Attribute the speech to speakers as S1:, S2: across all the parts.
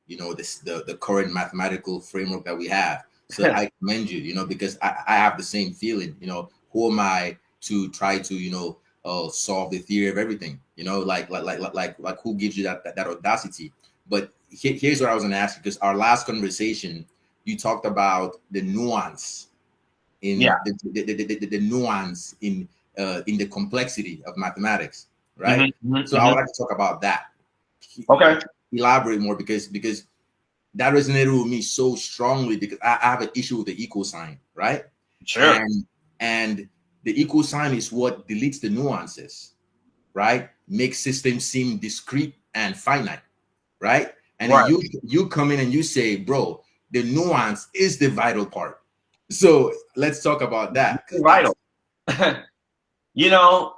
S1: the current mathematical framework that we have. So I commend you, because I have the same feeling. Who am I to try to solve the theory of everything? Like who gives you that audacity? But here's what I was going to ask you, because our last conversation, you talked about the nuance in the nuance in the complexity of mathematics, right? So I would like to talk about that.
S2: Okay.
S1: Elaborate more, because that resonated with me so strongly, because I have an issue with the equal sign, right?
S2: Sure.
S1: And the equal sign is what deletes the nuances, right? Makes systems seem discrete and finite, right? And then you come in and you say, bro, the nuance is the vital part. So let's talk about that.
S2: Vital.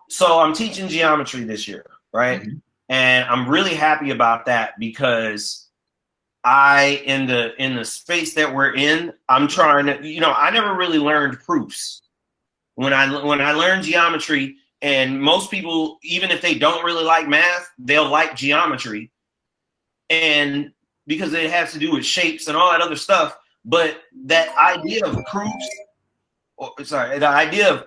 S2: So I'm teaching geometry this year, right? And I'm really happy about that, because in the space that we're in, I'm trying to, I never really learned proofs. When I learned geometry, and most people, even if they don't really like math, they'll like geometry. And because it has to do with shapes and all that other stuff. But that idea of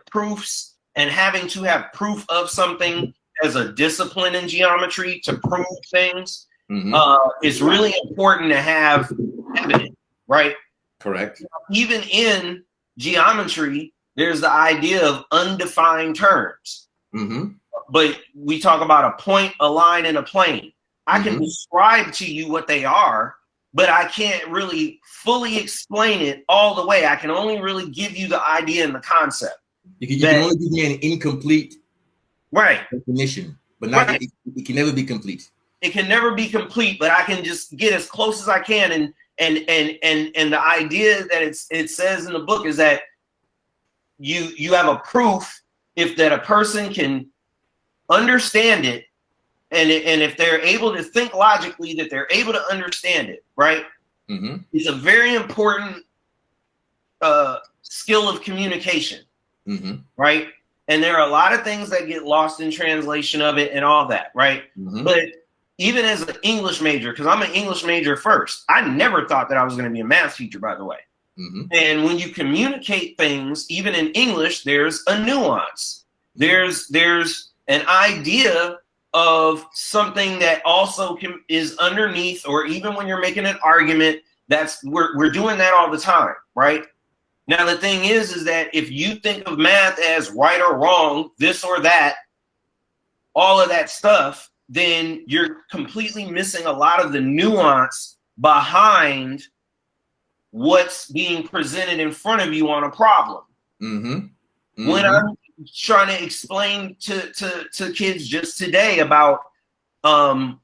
S2: proofs and having to have proof of something as a discipline in geometry to prove things is really important to have evidence, right?
S1: Correct.
S2: Even in geometry, there's the idea of undefined terms. But we talk about a point, a line, and a plane. I can describe to you what they are, but I can't really fully explain it all the way. I can only really give you the idea and the concept.
S1: You can only give me an incomplete definition, but not it can never be complete.
S2: It can never be complete, but I can just get as close as I can. And the idea that it says in the book is that you have a proof if that a person can understand it, and if they're able to think logically, that they're able to understand it, right? It's a very important skill of communication, right? And there are a lot of things that get lost in translation of it and all that, right? But even as an English major, because I'm an English major first, I never thought that I was going to be a math teacher, by the way. And when you communicate things, even in English, there's a nuance. There's an idea of something that also is underneath, or even when you're making an argument, we're doing that all the time, right? Now, the thing is that if you think of math as right or wrong, this or that, all of that stuff, then you're completely missing a lot of the nuance behind what's being presented in front of you on a problem. When I'm trying to explain to kids just today about, I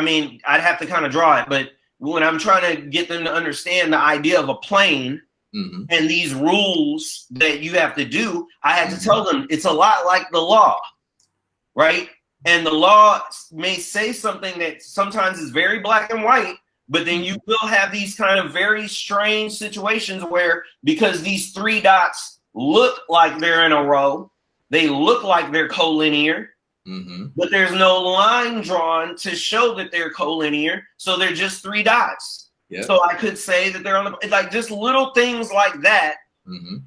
S2: mean, I'd have to kind of draw it, but when I'm trying to get them to understand the idea of a plane and these rules that you have to do, I had to tell them it's a lot like the law, right? And the law may say something that sometimes is very black and white, but then you will have these kind of very strange situations where, because these three dots look like they're in a row, they look like they're collinear, but there's no line drawn to show that they're collinear, so they're just three dots. So I could say that they're on the, like, just little things like that,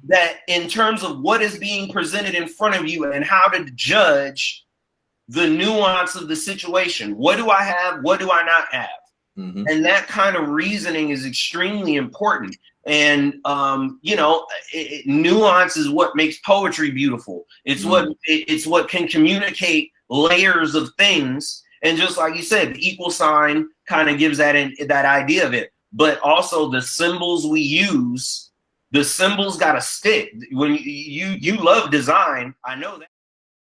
S2: that in terms of what is being presented in front of you and how to judge the nuance of the situation. What do I have? What do I not have? And that kind of reasoning is extremely important. And, nuance is what makes poetry beautiful. It's what can communicate layers of things. And just like you said, the equal sign kind of gives that idea of it. But also the symbols we use, the symbols got to stick. When you love design, I know that.